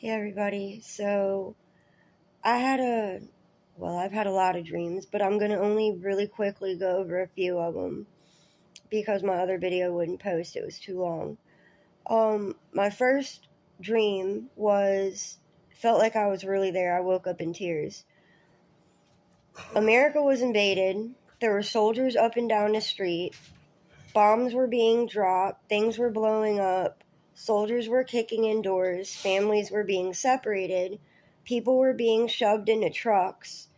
Hey everybody. I had I've had a lot of dreams, but I'm going to only really quickly go over a few of them because my other video wouldn't post. It was too long. My first dream felt like I was really there. I woke up in tears. America was invaded. There were soldiers up and down the street. Bombs were being dropped. Things were blowing up. Soldiers were kicking in doors. Families were being separated. People were being shoved into trucks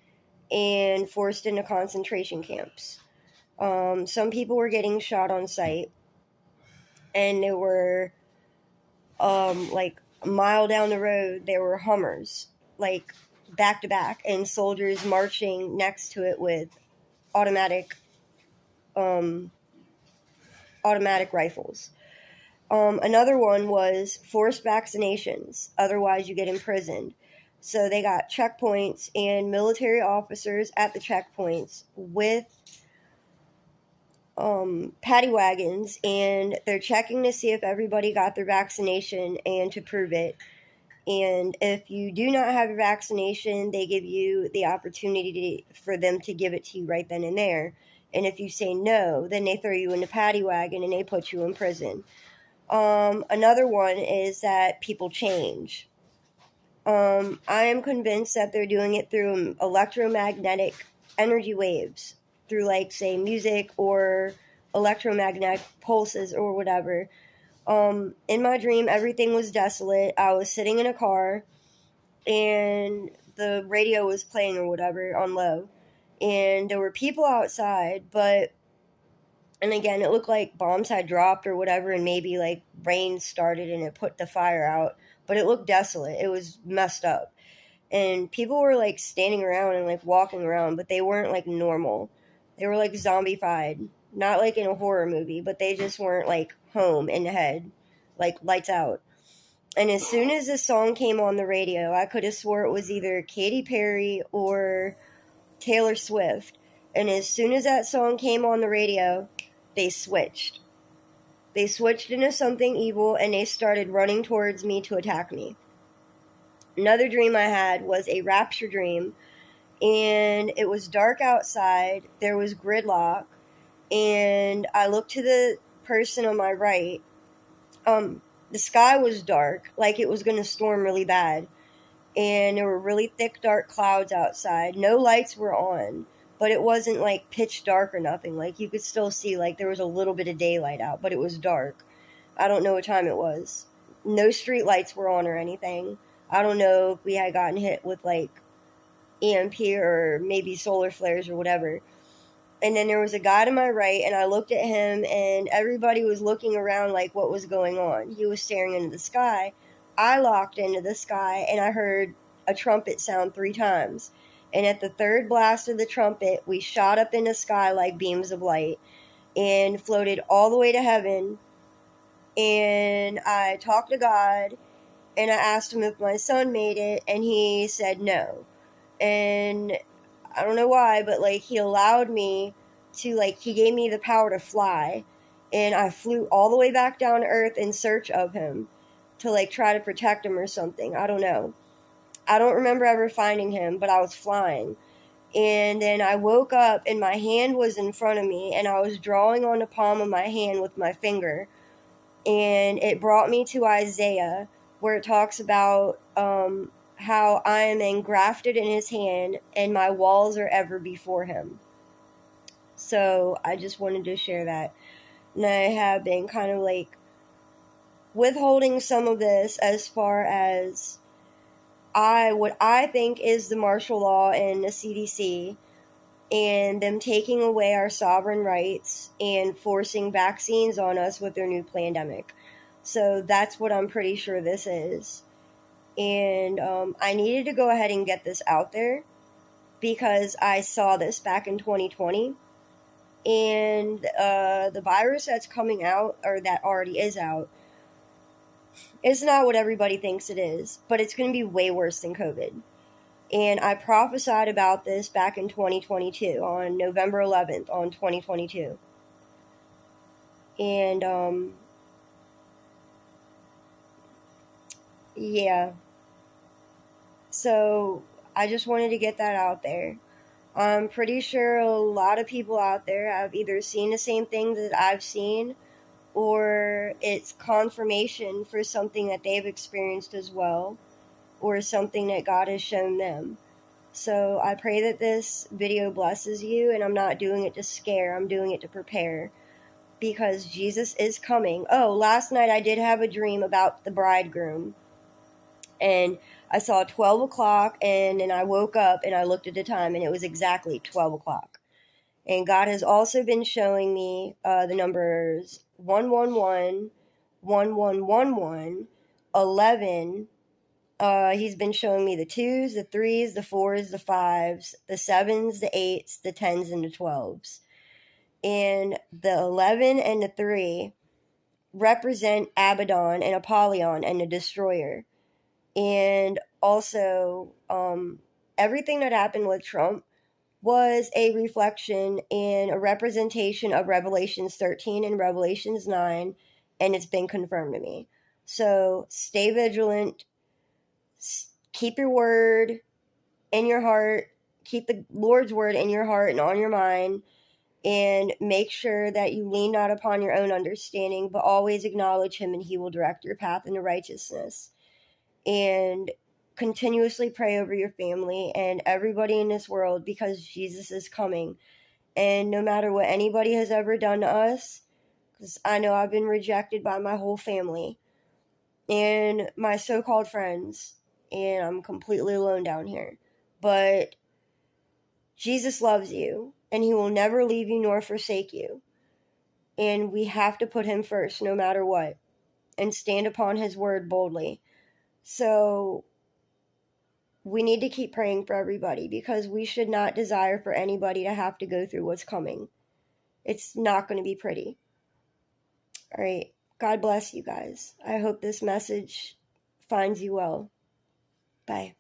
and forced into concentration camps. Some people were getting shot on sight. And there were, like, a mile down the road, there were Hummers, like, back to back, and soldiers marching next to it with automatic, automatic rifles. Another one was forced vaccinations, otherwise you get imprisoned. So they got checkpoints and military officers at the checkpoints with paddy wagons, and they're checking to see if everybody got their vaccination and to prove it. And if you do not have your vaccination, they give you the opportunity for them to give it to you right then and there. And if you say no, then they throw you in the paddy wagon and they put you in prison. Another one is that people change. I am convinced that they're doing it through electromagnetic energy waves, through, like, say, music or electromagnetic pulses or whatever. In my dream, everything was desolate. I was sitting in a car, and the radio was playing or whatever on low. And there were people outside, and again, it looked like bombs had dropped or whatever, and maybe, like, rain started and it put the fire out. But it looked desolate. It was messed up. And people were, like, standing around and, like, walking around, but they weren't, like, normal. They were, like, zombified. Not like in a horror movie, but they just weren't, like, home in the head. Like, lights out. And as soon as this song came on the radio, I could have swore it was either Katy Perry or Taylor Swift. And as soon as that song came on the radio, they switched. They switched into something evil, and they started running towards me to attack me. Another dream I had was a rapture dream, and it was dark outside. There was gridlock, and I looked to the person on my right. The sky was dark, like it was going to storm really bad, and there were really thick, dark clouds outside. No lights were on, but it wasn't, like, pitch dark or nothing. Like, you could still see, like, there was a little bit of daylight out, but it was dark. I don't know what time it was. No street lights were on or anything. I don't know if we had gotten hit with, like, EMP or maybe solar flares or whatever. And then there was a guy to my right, and I looked at him, and everybody was looking around like what was going on. He was staring into the sky. I locked into the sky, and I heard a trumpet sound 3 times. And at the third blast of the trumpet, we shot up in the sky like beams of light and floated all the way to heaven. And I talked to God, and I asked him if my son made it, and he said no. And I don't know why, but, like, he allowed me to, like, he gave me the power to fly, and I flew all the way back down to Earth in search of him to, like, try to protect him or something. I don't know. I don't remember ever finding him, but I was flying. And then I woke up, and my hand was in front of me, and I was drawing on the palm of my hand with my finger, and it brought me to Isaiah, where it talks about, how I am engrafted in his hand, and my walls are ever before him. So I just wanted to share that. And I have been kind of, like, withholding some of this as far as what I think is the martial law and the CDC, and them taking away our sovereign rights and forcing vaccines on us with their new pandemic. So that's what I'm pretty sure this is. And I needed to go ahead and get this out there because I saw this back in 2020. And the virus that's coming out, or that already is out, is not what everybody thinks it is. But it's going to be way worse than COVID. And I prophesied about this back in 2022, on November 11th, on 2022. And, yeah. So I just wanted to get that out there. I'm pretty sure a lot of people out there have either seen the same thing that I've seen, or it's confirmation for something that they've experienced as well, or something that God has shown them. So I pray that this video blesses you, and I'm not doing it to scare, I'm doing it to prepare, because Jesus is coming. Oh, last night I did have a dream about the bridegroom, and I saw 12 o'clock, and then I woke up and I looked at the time, and it was exactly 12 o'clock. And God has also been showing me the numbers 111, 1111, 11. He's been showing me the 2s, the 3s, the 4s, the 5s, the 7s, the 8s, the 10s, and the 12s. And the 11 and the 3 represent Abaddon and Apollyon and the Destroyer. And also, everything that happened with Trump was a reflection and a representation of Revelations 13 and Revelations 9, and it's been confirmed to me. So stay vigilant, keep your word in your heart, keep the Lord's word in your heart and on your mind, and make sure that you lean not upon your own understanding, but always acknowledge him, and he will direct your path into righteousness. And continuously pray over your family and everybody in this world, because Jesus is coming. And no matter what anybody has ever done to us, because I know I've been rejected by my whole family and my so-called friends, and I'm completely alone down here. But Jesus loves you, and he will never leave you nor forsake you. And we have to put him first no matter what, and stand upon his word boldly. So we need to keep praying for everybody, because we should not desire for anybody to have to go through what's coming. It's not going to be pretty. All right. God bless you guys. I hope this message finds you well. Bye.